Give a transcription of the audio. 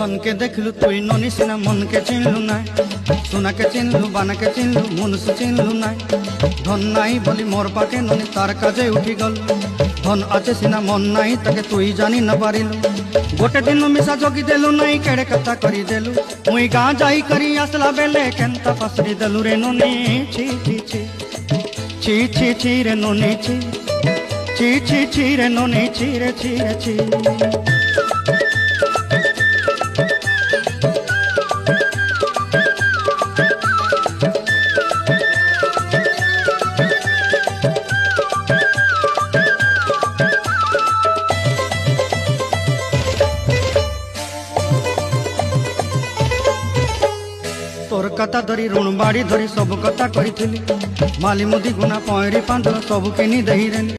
सन के देखलु तुई ननी सिना मन के चिन्हलु ना सोना के चिन्हलु बाना के चिन्हलु मनुष्य चिन्हलु ना धन नाई बोली मोर पाके ननी तार काजे उठी गल धन आचे सिना मन नाई ताके तुई जानी न पारिलु गोटे दिन मिसा जगी देलु नाई केड़े कथा करी देलु मुई गाँ जाई करी आसला बेले केंता पसरी देलु रे ननी छी छी छी छी छी छी रे ननी छी छी छी छी रे ननी छी रे छी रे छी। तोर कथा धरी ऋण बाड़ी धरी सब कथा कही माली मुदी गुना पहरी पांदर सब किनी दही रे।